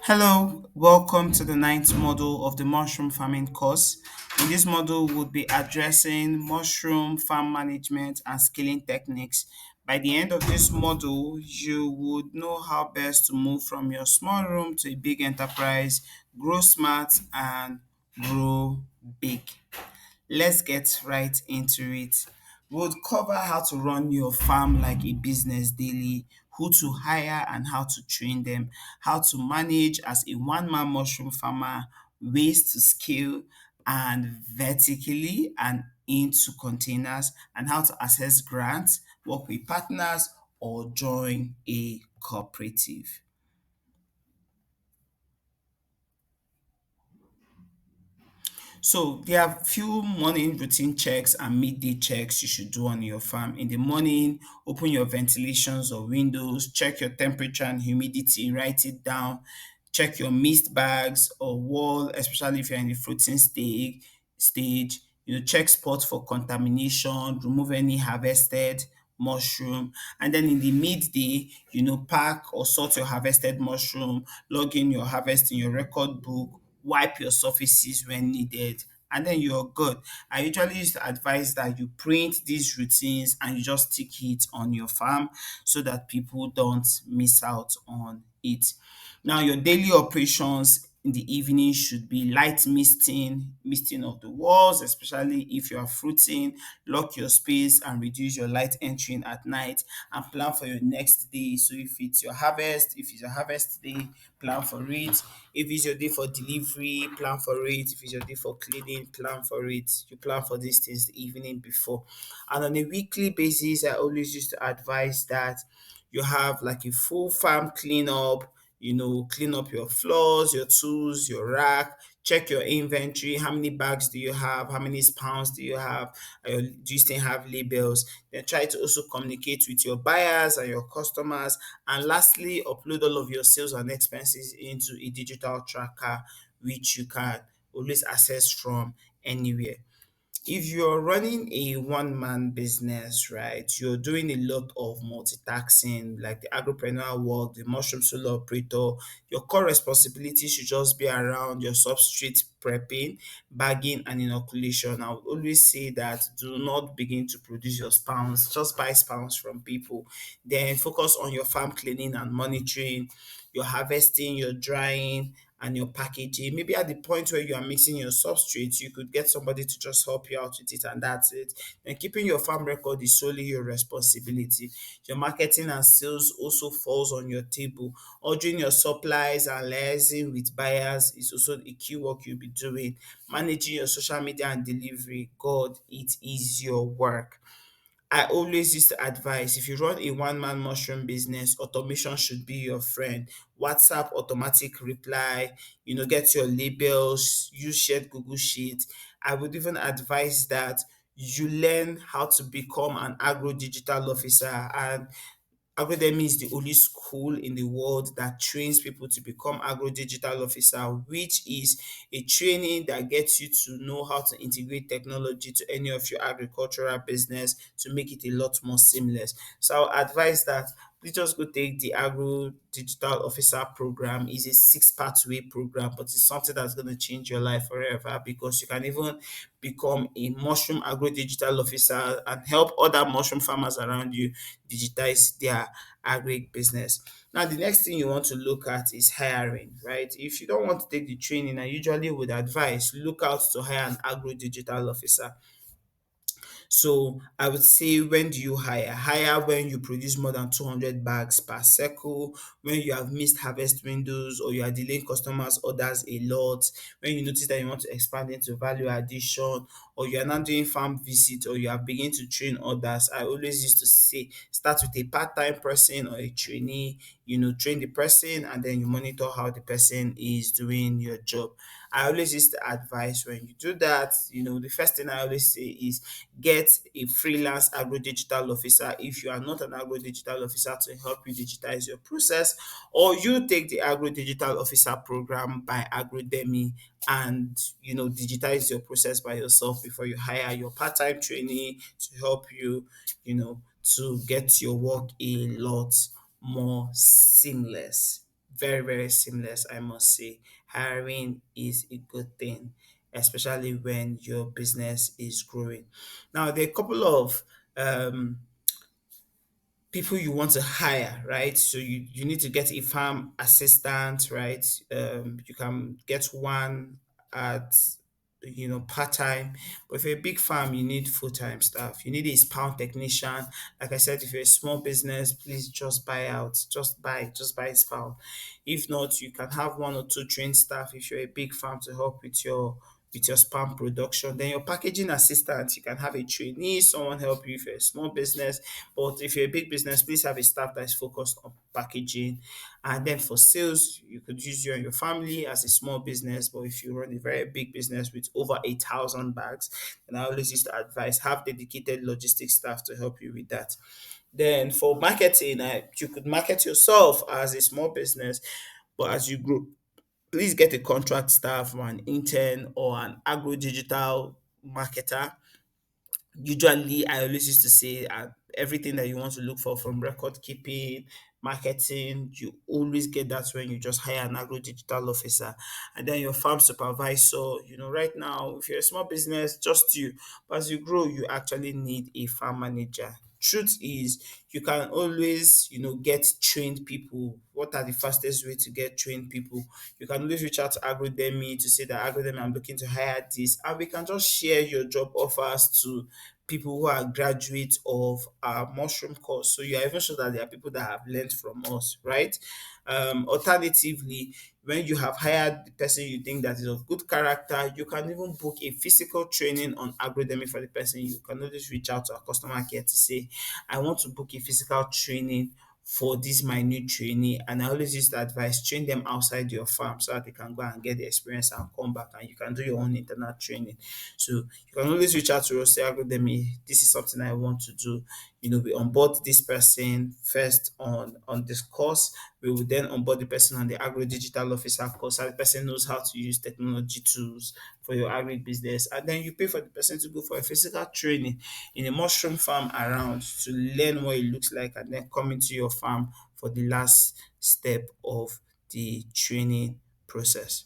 Hello, welcome to the ninth module of the mushroom farming course. In this module, we'll be addressing mushroom farm management and scaling techniques. By the end of this module, you would know how best to move from your small room to a big enterprise, grow smart, and grow big. Let's get right into it. We'll cover how to run your farm like a business daily, who to hire and how to train them, how to manage as a one-man mushroom farmer, ways to scale and vertically and into containers, and how to access grants, work with partners, or join a cooperative. So there are few morning routine checks and midday checks you should do on your farm. In the morning, open your ventilations or windows, check your temperature and humidity, write it down, check your mist bags or wall, especially if you're in the fruiting stage. Check spots for contamination, remove any harvested mushroom, and then in the midday, pack or sort your harvested mushroom, log in your harvest in your record book, wipe your surfaces when needed, and then you're good. I usually used to advise that you print these routines and you just stick it on your farm so that people don't miss out on it. Now, your daily operations in the evening should be light misting of the walls, especially if you are fruiting, lock your space and reduce your light entering at night and plan for your next day. So if it's your harvest day, plan for it. If it's your day for delivery, plan for it. If it's your day for cleaning, plan for it. You plan for these things the evening before. And on a weekly basis, I always used to advise that you have like a full farm cleanup, clean up your floors, your tools, your rack, check your inventory. How many bags do you have? How many pounds do you have? Do you still have labels? Then try to also communicate with your buyers and your customers. And lastly, upload all of your sales and expenses into a digital tracker, which you can always access from anywhere. If you're running a one-man business, right, you're doing a lot of multitasking, like the agripreneur work, the mushroom solo operator. Your core responsibility should just be around your substrate prepping, bagging, and inoculation. I would always say that do not begin to produce your spawns, just buy spawns from people. Then focus on your farm cleaning and monitoring, your harvesting, your drying, and your packaging. Maybe at the point where you are mixing your substrates, you could get somebody to just help you out with it, and that's it. And keeping your farm record is solely your responsibility. Your marketing and sales also falls on your table. Ordering your supplies and liaising with buyers is also the key work you'll be doing. Managing your social media and delivery, God, it is your work. I always used to advise if you run a one-man mushroom business, automation should be your friend. WhatsApp automatic reply, get your labels, use shared Google Sheet. I would even advise that you learn how to become an agro digital officer, and Agrodemy is the only school in the world that trains people to become agro digital officer, which is a training that gets you to know how to integrate technology to any of your agricultural business to make it a lot more seamless. So I advise that please just go take the agro digital officer program. It's a six pathway program, but it's something that's going to change your life forever because you can even become a mushroom agro digital officer and help other mushroom farmers around you digitize their agri business. Now, the next thing you want to look at is hiring, right? If you don't want to take the training, I usually would advise look out to hire an agro digital officer. So I would say, when do you hire? Hire when you produce more than 200 bags per cycle, when you have missed harvest windows or you are delaying customers' orders a lot, when you notice that you want to expand into value addition, or you are not doing farm visit, or you are beginning to train others. I always used to say start with a part-time person or a trainee, train the person and then you monitor how the person is doing your job. I always used to advise when you do that, the first thing I always say is get a freelance agro digital officer if you are not an agro digital officer to help you digitize your process, or you take the agro digital officer program by Agrodemy and digitize your process by yourself before you hire your part-time trainee to help you, to get your work a lot more seamless. very, very seamless, I must say. Hiring is a good thing, especially when your business is growing. Now, there are a couple of people you want to hire, right? So you need to get a farm assistant, right? You can get one at part time, but if you're a big farm, you need full time staff. You need a pound technician. Like I said, if you're a small business, please just buy out, just buy a pound. If not, you can have one or two trained staff if you're a big farm to help with your spam production. Then your packaging assistant, you can have a trainee, someone help you if you're a small business. But if you're a big business, please have a staff that is focused on packaging. And then for sales, you could use you and your family as a small business. But if you run a very big business with over 8,000 bags, then I always used to advise have dedicated logistics staff to help you with that. Then for marketing, you could market yourself as a small business, but as you grow, please get a contract staff or an intern or an agro digital marketer. Usually, I always used to say everything that you want to look for from record keeping, marketing, you always get that when you just hire an agro digital officer. And then your farm supervisor. Right now, if you're a small business, just you. But as you grow, you actually need a farm manager. Truth is, you can always, get trained people. What are the fastest way to get trained people? You can always reach out to Agrodemy to say that Agrodemy, I'm looking to hire this, and we can just share your job offers to people who are graduates of our mushroom course. So you are even sure that there are people that have learned from us, right? Alternatively, when you have hired the person you think that is of good character, you can even book a physical training on Agrodemy for the person. You can always reach out to our customer care to say, I want to book a physical training for this my new trainee. And I always used to advise train them outside your farm so that they can go and get the experience and come back and you can do your own internal training. So you can always reach out to us, say Agrodemy, this is something I want to do. We onboard this person first on this course. We will then onboard the person on the agro digital officer course. So the person knows how to use technology tools for your agri business. And then you pay for the person to go for a physical training in a mushroom farm around to learn what it looks like and then come into your farm for the last step of the training process.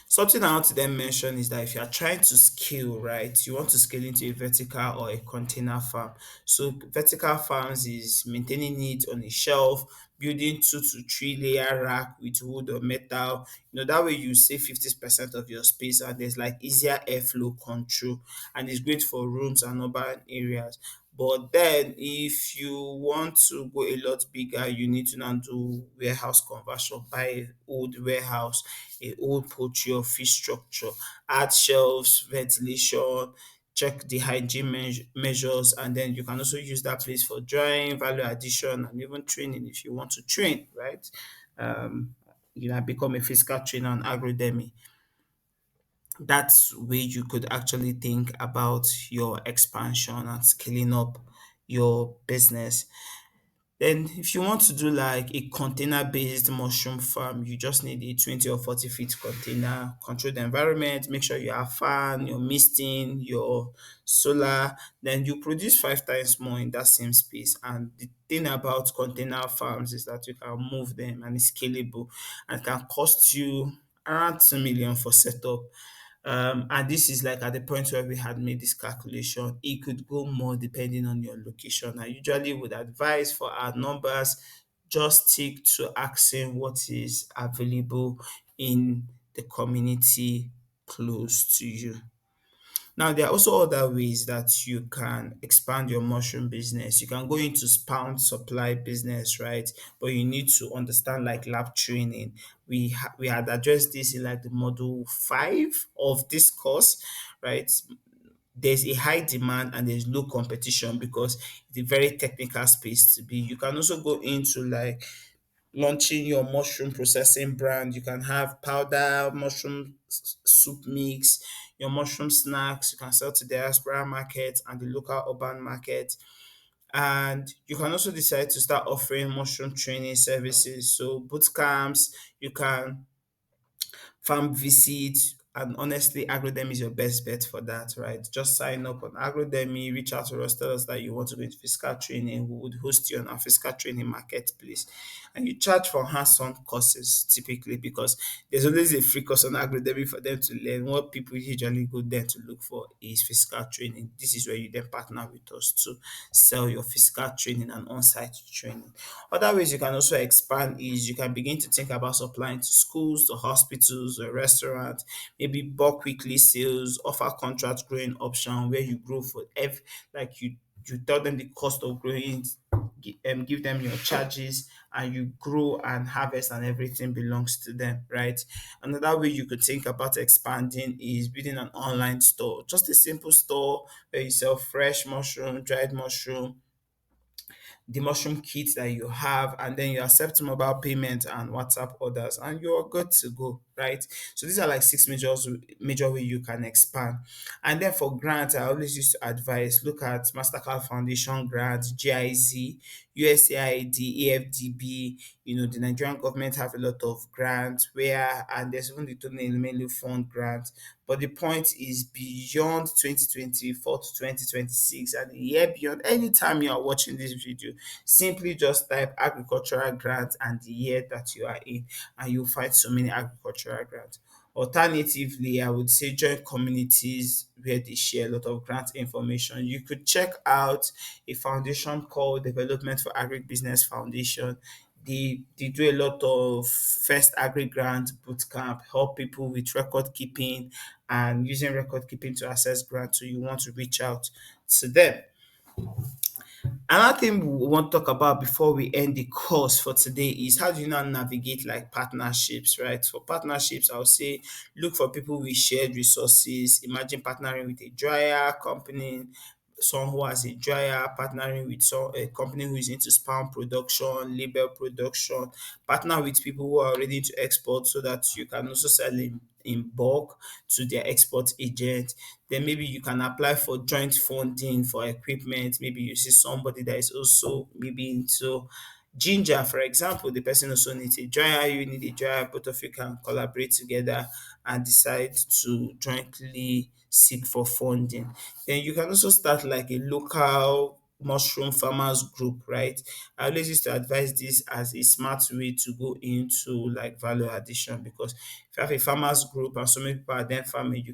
Something I want to then mention is that if you are trying to scale, right, you want to scale into a vertical or a container farm. So vertical farms is maintaining it on a shelf, building 2 to 3 layer rack with wood or metal. That way you save 50% of your space and there's like easier airflow control and it's great for rooms and urban areas. But then if you want to go a lot bigger, you need to now do warehouse conversion, buy an old warehouse, a old poultry or fish structure, add shelves, ventilation, check the hygiene measures, and then you can also use that place for drying, value addition, and even training if you want to train, right? Um, become a physical trainer on Agrodemy. That's where you could actually think about your expansion and scaling up your business. Then, if you want to do like a container based mushroom farm, you just need a 20 or 40 feet container, control the environment, make sure you have fan, your misting, your solar, then you produce 5 times more in that same space. And the thing about container farms is that you can move them and it's scalable and can cost you around 2 million for setup. And this is like at the point where we had made this calculation. It could go more depending on your location. I usually would advise for our numbers, just stick to asking what is available in the community close to you. Now, there are also other ways that you can expand your mushroom business. You can go into pound supply business, right? But you need to understand like lab training. We had addressed this in like the module 5 of this course, right? There's a high demand and there's low competition because it's a very technical space to be. You can also go into like launching your mushroom processing brand. You can have powder, mushroom soup mix, your mushroom snacks. You can sell to diaspora market and the local urban market. And you can also decide to start offering mushroom training services. So boot camps, you can farm visit, And honestly, Agrodemy is your best bet for that, right? Just sign up on Agrodemy, reach out to us, tell us that you want to go into physical training. We would host you on our physical training marketplace. And you charge for hands-on courses typically because there's always a free course on Agrodemy for them to learn. What people usually go there to look for is physical training. This is where you then partner with us to sell your physical training and on-site training. Other ways you can also expand is you can begin to think about supplying to schools, to hospitals, or restaurants, maybe bulk weekly sales, offer contract growing option where you grow for like you tell them the cost of growing, give them your charges, and you grow and harvest and everything belongs to them, right? Another way you could think about expanding is building an online store, just a simple store where you sell fresh mushroom, dried mushroom, the mushroom kit that you have, and then you accept mobile payment and WhatsApp orders, and you're good to go, right? So these are like six major way you can expand. And then for grants, I always used to advise look at Mastercard Foundation grants, GIZ, USAID, AFDB. The Nigerian government have a lot of grants where, and there's even the Tony Elumelu Fund grant. But the point is beyond 2024 to 2026 and a year beyond, anytime you are watching this video, simply just type agricultural grant and the year that you are in, and you'll find so many agricultural grants. Alternatively, I would say join communities where they share a lot of grant information. You could check out a foundation called Development for Agribusiness Foundation. They do a lot of first agri grant bootcamp, help people with record keeping and using record keeping to access grants. So you want to reach out to them. Another thing we want to talk about before we end the course for today is how do you now navigate like partnerships, right? For partnerships, I would say look for people with shared resources. Imagine partnering with a dryer company, someone who has a dryer, partnering with a company who is into spam production, label production, partner with people who are ready to export so that you can also sell in bulk to their export agent. Then maybe you can apply for joint funding for equipment. Maybe you see somebody that is also maybe into ginger, for example. The person also needs a dryer, you need a dryer, both of you can collaborate together and decide to jointly seek for funding. Then you can also start like a local mushroom farmers group, right? I always used to advise this as a smart way to go into like value addition, because if you have a farmers group and so many people are then farming,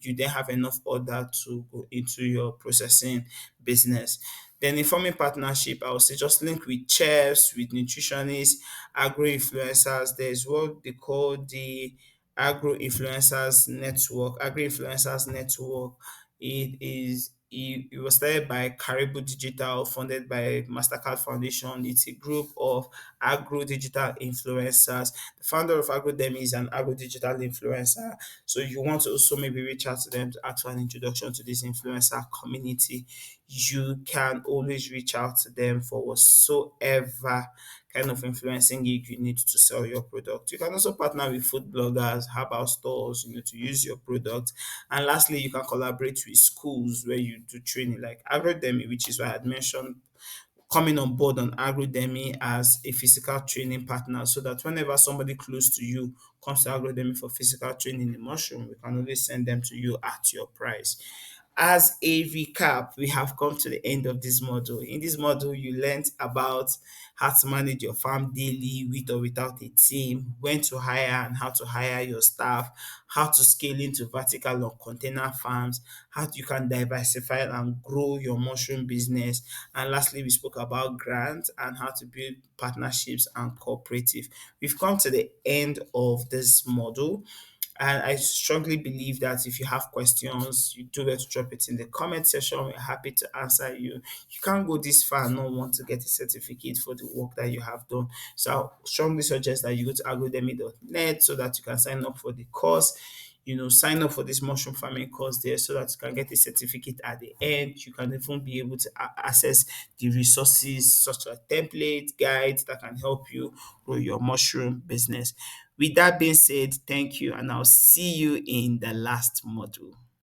you then have enough order to go into your processing business. Then in forming partnership, I would say just link with chefs, with nutritionists, agro influencers. There's what they call the agro influencers network. It was started by Caribou Digital, funded by Mastercard Foundation. It's a group of agro digital influencers. The founder of Agrodemy is an agro digital influencer. So you want to also maybe reach out to them to ask for an introduction to this influencer community. You can always reach out to them for whatsoever kind of influencing gig you need to sell your product. You can also partner with food bloggers, herbal stores, to use your product. And lastly, you can collaborate with schools where you do training like Agrodemy, which is what I had mentioned, coming on board on Agrodemy as a physical training partner, so that whenever somebody close to you comes to Agrodemy for physical training in mushroom, we can always send them to you at your price. As a recap, we have come to the end of this module. In this module, you learned about how to manage your farm daily with or without a team, when to hire and how to hire your staff, how to scale into vertical or container farms, how you can diversify and grow your mushroom business. And lastly, we spoke about grants and how to build partnerships and cooperative. We've come to the end of this module. And I strongly believe that if you have questions, you do well to drop it in the comment section. We're happy to answer you. You can't go this far and not want to get a certificate for the work that you have done. So I strongly suggest that you go to agrodemy.net so that you can sign up for the course. Sign up for this mushroom farming course there so that you can get a certificate at the end. You can even be able to access the resources such as template guides that can help you grow your mushroom business. With that being said, thank you, and I'll see you in the last module.